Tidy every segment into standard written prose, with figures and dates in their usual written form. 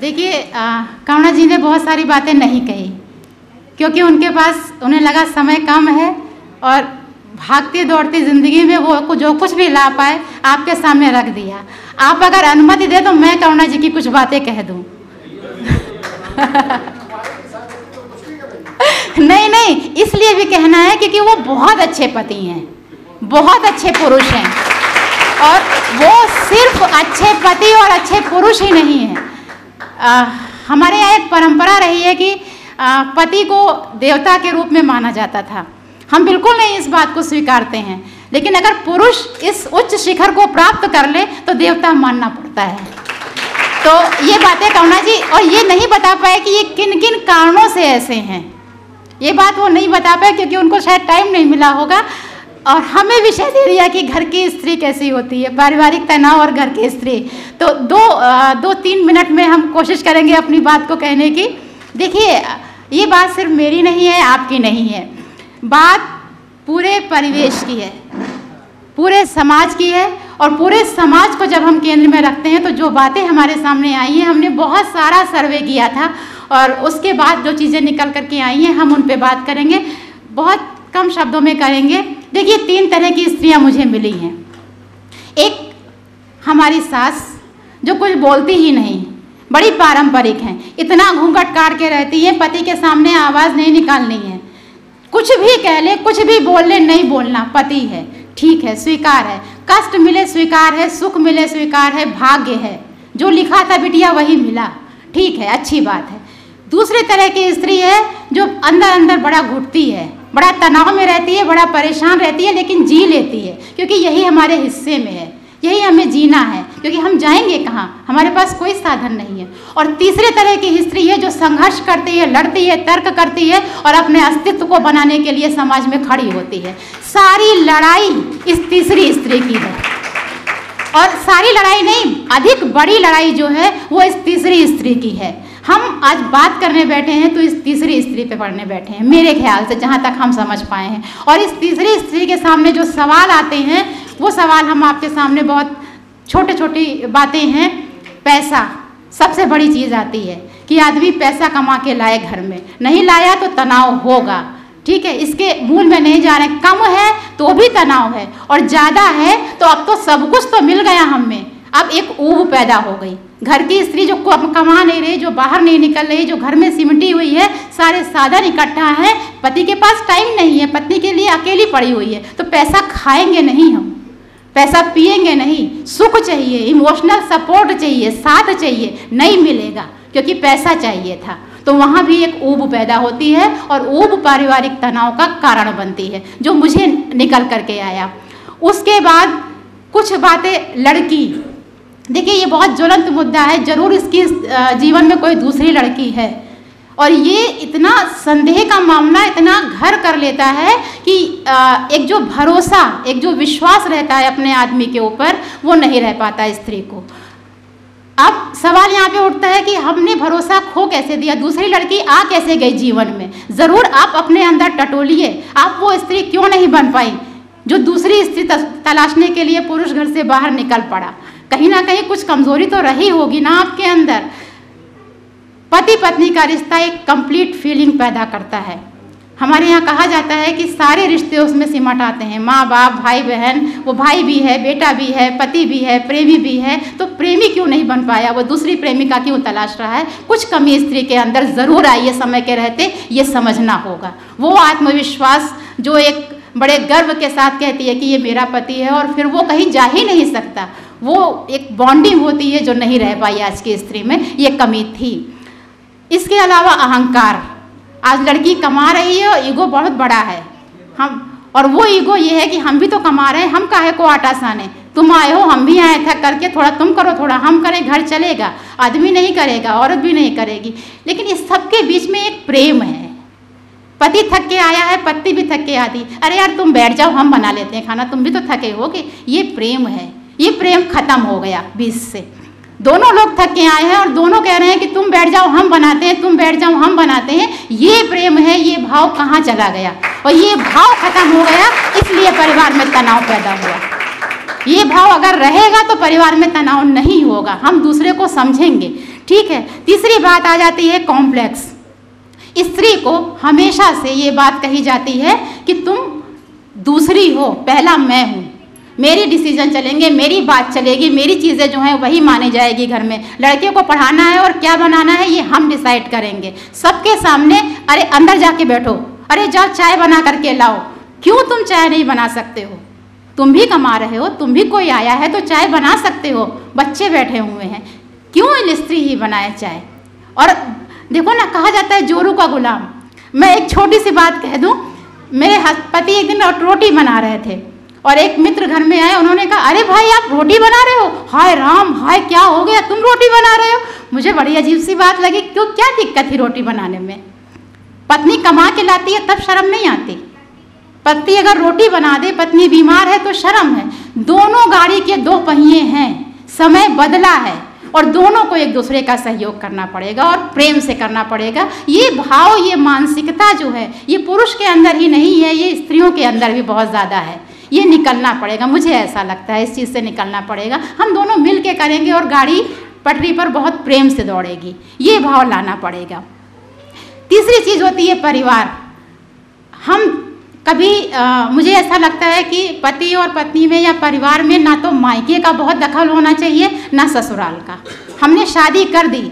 देखिए, करुणा जी ने बहुत सारी बातें नहीं कही क्योंकि उनके पास उन्हें लगा समय कम है और भागती दौड़ती ज़िंदगी में वो जो कुछ भी ला पाए आपके सामने रख दिया। आप अगर अनुमति दे तो मैं करुणा जी की कुछ बातें कह दूं। नहीं, इसलिए भी कहना है क्योंकि वो बहुत अच्छे पति हैं, बहुत अच्छे पुरुष हैं, और वो सिर्फ अच्छे पति और अच्छे पुरुष ही नहीं हैं। हमारे यहाँ एक परंपरा रही है कि पति को देवता के रूप में माना जाता था। हम बिल्कुल नहीं इस बात को स्वीकारते हैं, लेकिन अगर पुरुष इस उच्च शिखर को प्राप्त कर ले तो देवता मानना पड़ता है। तो ये बातें करुणा जी और ये नहीं बता पाए कि ये किन किन कारणों से ऐसे हैं, ये बात वो नहीं बता पाए क्योंकि उनको शायद टाइम नहीं मिला होगा। और हमें विषय दे दिया कि घर की स्त्री कैसी होती है, पारिवारिक तनाव और घर की स्त्री। तो 2-3 मिनट में हम कोशिश करेंगे अपनी बात को कहने की। देखिए, ये बात सिर्फ मेरी नहीं है, आपकी नहीं है, बात पूरे परिवेश की है, पूरे समाज की है। और पूरे समाज को जब हम केंद्र में रखते हैं तो जो बातें हमारे सामने आई हैं, हमने बहुत सारा सर्वे किया था और उसके बाद जो चीज़ें निकल करके आई हैं हम उन पे बात करेंगे, बहुत कम शब्दों में करेंगे। देखिए, 3 तरह की स्त्रियां मुझे मिली हैं। एक हमारी सास जो कुछ बोलती ही नहीं, बड़ी पारंपरिक हैं, इतना घूंघट काट के रहती है, पति के सामने आवाज़ नहीं निकालनी है, कुछ भी कह ले, कुछ भी बोल ले, नहीं बोलना, पति है, ठीक है, स्वीकार है, कष्ट मिले स्वीकार है, सुख मिले स्वीकार है, भाग्य है, जो लिखा था बिटिया वही मिला, ठीक है, अच्छी बात है। दूसरी तरह की स्त्री है जो अंदर अंदर बड़ा घुटती है, बड़ा तनाव में रहती है, बड़ा परेशान रहती है, लेकिन जी लेती है क्योंकि यही हमारे हिस्से में है, यही हमें जीना है, क्योंकि हम जाएंगे कहाँ, हमारे पास कोई साधन नहीं है। और तीसरे तरह की स्त्री है जो संघर्ष करती है, लड़ती है, तर्क करती है और अपने अस्तित्व को बनाने के लिए समाज में खड़ी होती है। सारी लड़ाई इस तीसरी स्त्री की है, और सारी लड़ाई नहीं, अधिक बड़ी लड़ाई जो है वो इस तीसरी स्त्री की है। हम आज बात करने बैठे हैं तो इस तीसरी स्त्री पे पढ़ने बैठे हैं, मेरे ख्याल से, जहाँ तक हम समझ पाए हैं। और इस तीसरी स्त्री के सामने जो सवाल आते हैं वो सवाल हम आपके सामने, बहुत छोटे छोटी बातें हैं। पैसा सबसे बड़ी चीज़ आती है कि आदमी पैसा कमा के लाए, घर में नहीं लाया तो तनाव होगा, ठीक है, इसके मूल में नहीं जा रहे। कम है तो भी तनाव है, और ज़्यादा है तो अब तो सब कुछ तो मिल गया हमें, अब एक ऊब पैदा हो गई। घर की स्त्री जो कमा नहीं रही, जो बाहर नहीं निकल रही, जो घर में सिमटी हुई है, सारे साधन इकट्ठा है, पति के पास टाइम नहीं है, पत्नी के लिए अकेली पड़ी हुई है, तो पैसा खाएंगे नहीं, हम पैसा पिएंगे नहीं, सुख चाहिए, इमोशनल सपोर्ट चाहिए, साथ चाहिए, नहीं मिलेगा क्योंकि पैसा चाहिए था। तो वहाँ भी एक ऊब पैदा होती है और ऊब पारिवारिक तनाव का कारण बनती है, जो मुझे निकल करके आया। उसके बाद कुछ बातें लड़की, देखिए ये बहुत ज्वलंत मुद्दा है, जरूर इसकी जीवन में कोई दूसरी लड़की है, और ये इतना संदेह का मामला इतना घर कर लेता है कि एक जो भरोसा, एक जो विश्वास रहता है अपने आदमी के ऊपर, वो नहीं रह पाता स्त्री को। अब सवाल यहाँ पे उठता है कि हमने भरोसा खो कैसे दिया, दूसरी लड़की आ कैसे गई जीवन में। ज़रूर आप अपने अंदर टटोलिए, आप वो स्त्री क्यों नहीं बन पाई जो दूसरी स्त्री तलाशने के लिए पुरुष घर से बाहर निकल पड़ा। कहीं ना कहीं कुछ कमजोरी तो रही होगी ना आपके अंदर। पति पत्नी का रिश्ता एक कंप्लीट फीलिंग पैदा करता है। हमारे यहाँ कहा जाता है कि सारे रिश्ते उसमें सिमट आते हैं, माँ बाप, भाई बहन, वो भाई भी है, बेटा भी है, पति भी है, प्रेमी भी है, तो प्रेमी क्यों नहीं बन पाया, वो दूसरी प्रेमिका क्यों तलाश रहा है। कुछ कमी स्त्री के अंदर ज़रूर आई है, समय के रहते ये समझना होगा। वो आत्मविश्वास जो एक बड़े गर्व के साथ कहती है कि ये मेरा पति है और फिर वो कहीं जा ही नहीं सकता, वो एक बॉन्डिंग होती है जो नहीं रह पाई आज की स्त्री में, ये कमी थी। इसके अलावा अहंकार, आज लड़की कमा रही है और ईगो बहुत बड़ा है हम, और वो ईगो ये है कि हम भी तो कमा रहे हैं, हम काहे को आटा साने, तुम आए हो हम भी आए थे करके, थोड़ा तुम करो थोड़ा हम करें, घर चलेगा। आदमी नहीं करेगा, औरत भी नहीं करेगी, लेकिन इस सबके बीच में एक प्रेम है। पति थक के आया है, पत्नी भी थक के आती, अरे यार तुम बैठ जाओ हम बना लेते हैं खाना, तुम भी तो थके होगे, ये प्रेम है। ये प्रेम खत्म हो गया बीच से। दोनों लोग थक के आए हैं और दोनों कह रहे हैं कि तुम बैठ जाओ हम बनाते हैं, तुम बैठ जाओ हम बनाते हैं। ये प्रेम है, ये भाव कहाँ चला गया, और ये भाव खत्म हो गया, इसलिए परिवार में तनाव पैदा हुआ। ये भाव अगर रहेगा तो परिवार में तनाव नहीं होगा, हम दूसरे को समझेंगे, ठीक है। तीसरी तीसरी बात आ जाती है कॉम्प्लेक्स। स्त्री को हमेशा से ये बात कही जाती है कि तुम दूसरी हो, पहला मैं हूँ, मेरी डिसीजन चलेंगे, मेरी बात चलेगी, मेरी चीज़ें जो हैं वही मानी जाएगी घर में। लड़कियों को पढ़ाना है और क्या बनाना है ये हम डिसाइड करेंगे सबके सामने। अरे अंदर जाके बैठो, अरे जाओ चाय बना करके लाओ। क्यों तुम चाय नहीं बना सकते हो? तुम भी कमा रहे हो, तुम भी कोई आया है तो चाय बना सकते हो, बच्चे बैठे हुए हैं, क्यों स्त्री ही बनाए चाय? और देखो ना, कहा जाता है जोरू का गुलाम। मैं एक छोटी सी बात कह दूं, मेरे पति एक दिन रोटी बना रहे थे और एक मित्र घर में आए, उन्होंने कहा अरे भाई आप रोटी बना रहे हो? हाय राम, हाय क्या हो गया, तुम रोटी बना रहे हो? मुझे बड़ी अजीब सी बात लगी, क्यों, क्या दिक्कत थी रोटी बनाने में? पत्नी कमा के लाती है तब शर्म नहीं आती? पति अगर रोटी बना दे, पत्नी बीमार है तो शर्म है? दोनों गाड़ी के दो पहिए हैं, समय बदला है और दोनों को एक दूसरे का सहयोग करना पड़ेगा और प्रेम से करना पड़ेगा। ये भाव, ये मानसिकता जो है ये पुरुष के अंदर ही नहीं है, ये स्त्रियों के अंदर भी बहुत ज़्यादा है। ये निकलना पड़ेगा, मुझे ऐसा लगता है इस चीज़ से निकलना पड़ेगा। हम दोनों मिल के करेंगे और गाड़ी पटरी पर बहुत प्रेम से दौड़ेगी, ये भाव लाना पड़ेगा। तीसरी चीज़ होती है परिवार। हम कभी मुझे ऐसा लगता है कि पति और पत्नी में या परिवार में ना तो मायके का बहुत दखल होना चाहिए ना ससुराल का। हमने शादी कर दी,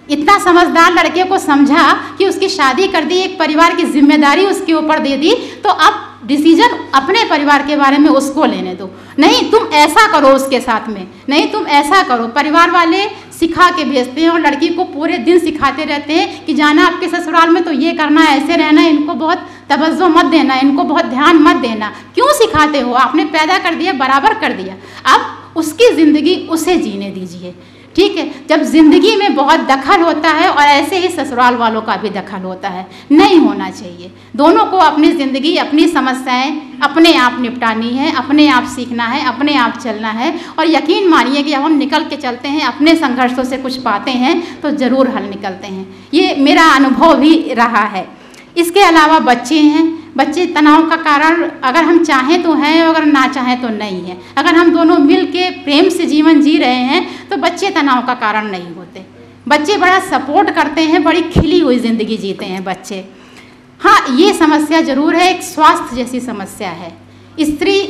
इतना समझदार लड़के को समझा कि उसकी शादी कर दी, एक परिवार की जिम्मेदारी उसके ऊपर दे दी, तो अब डिसीजन अपने परिवार के बारे में उसको लेने दो। नहीं तुम ऐसा करो उसके साथ में, नहीं तुम ऐसा करो। परिवार वाले सिखा के भेजते हैं और लड़की को पूरे दिन सिखाते रहते हैं कि जाना आपके ससुराल में तो ये करना है, ऐसे रहना है, इनको बहुत तवज्जो मत देना, इनको बहुत ध्यान मत देना। क्यों सिखाते हो? आपने पैदा कर दिया, बराबर कर दिया, अब उसकी ज़िंदगी उसे जीने दीजिए, ठीक है। जब ज़िंदगी में बहुत दखल होता है और ऐसे ही ससुराल वालों का भी दखल होता है, नहीं होना चाहिए। दोनों को अपनी ज़िंदगी, अपनी समस्याएं अपने आप निपटानी है, अपने आप सीखना है, अपने आप चलना है। और यकीन मानिए कि जब हम निकल के चलते हैं, अपने संघर्षों से कुछ पाते हैं तो ज़रूर हल निकलते हैं। ये मेरा अनुभव भी रहा है। इसके अलावा बच्चे हैं, बच्चे तनाव का कारण अगर हम चाहें तो हैं, अगर ना चाहें तो नहीं है। अगर हम दोनों मिल के प्रेम से जीवन जी रहे हैं तो बच्चे तनाव का कारण नहीं होते। बच्चे बड़ा सपोर्ट करते हैं, बड़ी खिली हुई ज़िंदगी जीते हैं बच्चे। हाँ, ये समस्या ज़रूर है, एक स्वास्थ्य जैसी समस्या है। स्त्री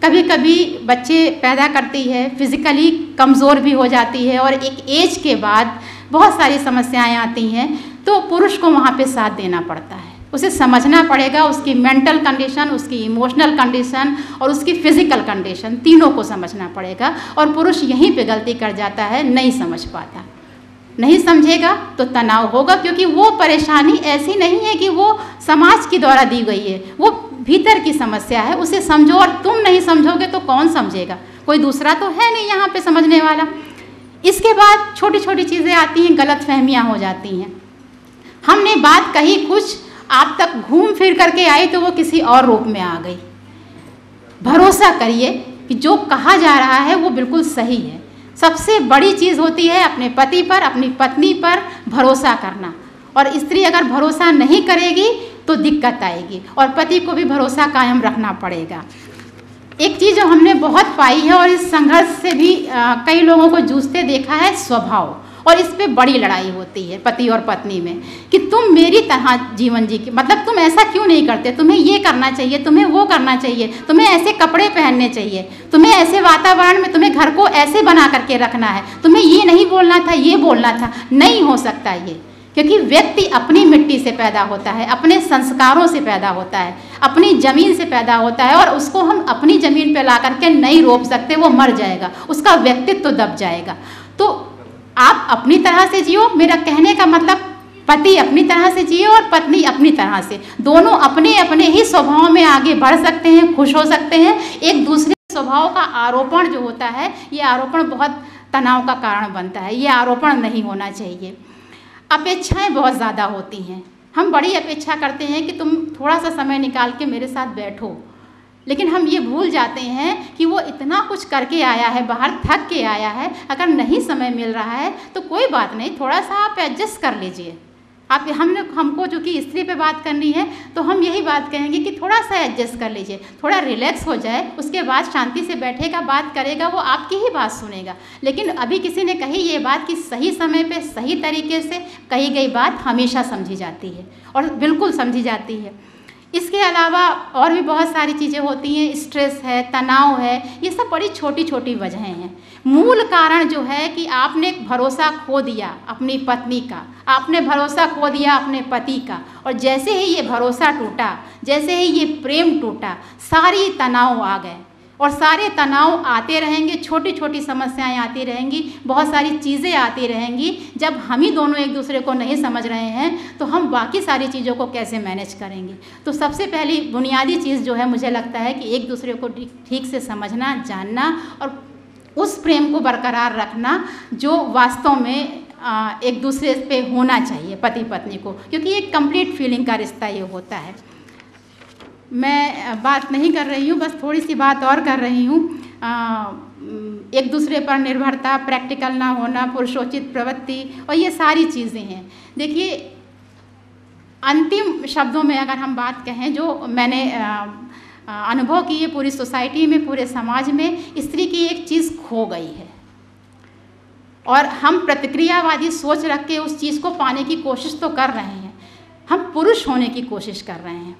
कभी कभी बच्चे पैदा करती है, फिज़िकली कमज़ोर भी हो जाती है और एक एज के बाद बहुत सारी समस्याएं आती हैं, तो पुरुष को वहाँ पे साथ देना पड़ता है। उसे समझना पड़ेगा, उसकी मेंटल कंडीशन, उसकी इमोशनल कंडीशन और उसकी फिज़िकल कंडीशन, तीनों को समझना पड़ेगा। और पुरुष यहीं पे गलती कर जाता है, नहीं समझ पाता। नहीं समझेगा तो तनाव होगा, क्योंकि वो परेशानी ऐसी नहीं है कि वो समाज के द्वारा दी गई है, वो भीतर की समस्या है। उसे समझो, और तुम नहीं समझोगे तो कौन समझेगा? कोई दूसरा तो है नहीं यहाँ पे समझने वाला। इसके बाद छोटी छोटी चीज़ें आती हैं, गलतफहमियाँ हो जाती हैं। हमने बात कही कुछ, आप तक घूम फिर करके आई तो वो किसी और रूप में आ गई। भरोसा करिए कि जो कहा जा रहा है वो बिल्कुल सही है। सबसे बड़ी चीज़ होती है अपने पति पर, अपनी पत्नी पर भरोसा करना। और स्त्री अगर भरोसा नहीं करेगी तो दिक्कत आएगी, और पति को भी भरोसा कायम रखना पड़ेगा। एक चीज़ जो हमने बहुत पाई है और इस संघर्ष से भी कई लोगों को जूझते देखा है, स्वभाव। और इस पे बड़ी लड़ाई होती है पति और पत्नी में कि तुम मेरी तरह जीवन जी की, मतलब तुम ऐसा क्यों नहीं करते, तुम्हें ये करना चाहिए, तुम्हें वो करना चाहिए, तुम्हें ऐसे कपड़े पहनने चाहिए, तुम्हें ऐसे वातावरण में, तुम्हें घर को ऐसे बना करके रखना है, तुम्हें ये नहीं बोलना था, ये बोलना था। नहीं हो सकता ये, क्योंकि व्यक्ति अपनी मिट्टी से पैदा होता है, अपने संस्कारों से पैदा होता है, अपनी ज़मीन से पैदा होता है, और उसको हम अपनी ज़मीन पे ला करके नहीं रोप सकते, वो मर जाएगा, उसका व्यक्तित्व दब जाएगा। तो आप अपनी तरह से जियो, मेरा कहने का मतलब पति अपनी तरह से जिए और पत्नी अपनी तरह से, दोनों अपने अपने ही स्वभाव में आगे बढ़ सकते हैं, खुश हो सकते हैं। एक दूसरे स्वभाव का आरोपण जो होता है, ये आरोपण बहुत तनाव का कारण बनता है, ये आरोपण नहीं होना चाहिए। अपेक्षाएं बहुत ज़्यादा होती हैं, हम बड़ी अपेक्षा करते हैं कि तुम थोड़ा सा समय निकाल के मेरे साथ बैठो, लेकिन हम ये भूल जाते हैं कि वो इतना कुछ करके आया है, बाहर थक के आया है। अगर नहीं समय मिल रहा है तो कोई बात नहीं, थोड़ा सा आप एडजस्ट कर लीजिए, हमको जो कि स्त्री पे बात करनी है, तो हम यही बात कहेंगे कि थोड़ा सा एडजस्ट कर लीजिए, थोड़ा रिलैक्स हो जाए, उसके बाद शांति से बैठेगा, बात करेगा, वो आपकी ही बात सुनेगा। लेकिन अभी किसी ने कही ये बात कि सही समय पे सही तरीके से कही गई बात हमेशा समझी जाती है, और बिल्कुल समझी जाती है। इसके अलावा और भी बहुत सारी चीज़ें होती हैं, स्ट्रेस है, तनाव है, ये सब बड़ी छोटी छोटी वजहें हैं। मूल कारण जो है कि आपने भरोसा खो दिया अपनी पत्नी का, आपने भरोसा खो दिया अपने पति का, और जैसे ही ये भरोसा टूटा, जैसे ही ये प्रेम टूटा, सारी तनाव आ गए, और सारे तनाव आते रहेंगे, छोटी छोटी समस्याएं आती रहेंगी, बहुत सारी चीज़ें आती रहेंगी। जब हम ही दोनों एक दूसरे को नहीं समझ रहे हैं तो हम बाकी सारी चीज़ों को कैसे मैनेज करेंगे। तो सबसे पहली बुनियादी चीज़ जो है, मुझे लगता है कि एक दूसरे को ठीक से समझना, जानना, और उस प्रेम को बरकरार रखना जो वास्तव में एक दूसरे पे होना चाहिए पति पत्नी को, क्योंकि एक कंप्लीट फीलिंग का रिश्ता ये होता है। मैं बात नहीं कर रही हूँ, बस थोड़ी सी बात और कर रही हूँ। एक दूसरे पर निर्भरता, प्रैक्टिकल ना होना, पुरुषोचित प्रवृत्ति, और ये सारी चीज़ें हैं। देखिए, अंतिम शब्दों में अगर हम बात कहें, जो मैंने अनुभव की है पूरी सोसाइटी में, पूरे समाज में, स्त्री की एक चीज़ खो गई है, और हम प्रतिक्रियावादी सोच रख के उस चीज़ को पाने की कोशिश तो कर रहे हैं। हम पुरुष होने की कोशिश कर रहे हैं।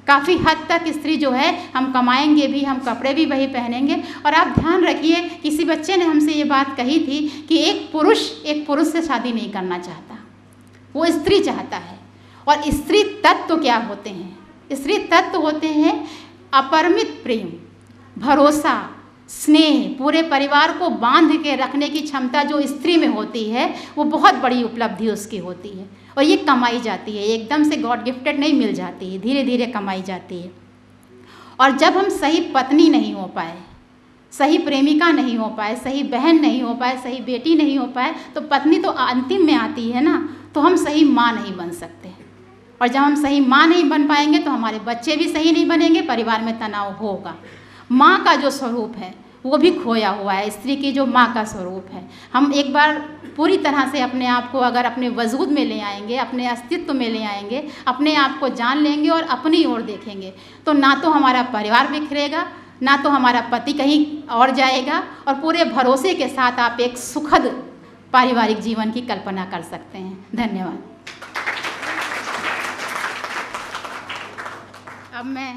काफ़ी हद तक स्त्री जो है, हम कमाएंगे भी, हम कपड़े भी वही पहनेंगे। और आप ध्यान रखिए, किसी बच्चे ने हमसे ये बात कही थी कि एक पुरुष से शादी नहीं करना चाहता, वो स्त्री चाहता है। और स्त्री तत्व क्या होते हैं? स्त्री तत्व होते हैं अपरिमित प्रेम, भरोसा, स्नेह, पूरे परिवार को बांध के रखने की क्षमता जो स्त्री में होती है, वो बहुत बड़ी उपलब्धि उसकी होती है। और ये कमाई जाती है, एकदम से गॉड गिफ्टेड नहीं मिल जाती है, धीरे धीरे कमाई जाती है। और जब हम सही पत्नी नहीं हो पाए, सही प्रेमिका नहीं हो पाए, सही बहन नहीं हो पाए, सही बेटी नहीं हो पाए, तो पत्नी तो अंतिम में आती है ना, तो हम सही माँ नहीं बन सकते। और जब हम सही माँ नहीं बन पाएंगे तो हमारे बच्चे भी सही नहीं बनेंगे, परिवार में तनाव होगा। माँ का जो स्वरूप है वो भी खोया हुआ है, स्त्री की जो माँ का स्वरूप है। हम एक बार पूरी तरह से अपने आप को अगर अपने वजूद में ले आएंगे, अपने अस्तित्व में ले आएंगे, अपने आप को जान लेंगे और अपनी ओर देखेंगे, तो ना तो हमारा परिवार बिखरेगा, ना तो हमारा पति कहीं और जाएगा, और पूरे भरोसे के साथ आप एक सुखद पारिवारिक जीवन की कल्पना कर सकते हैं। धन्यवाद। अब मैं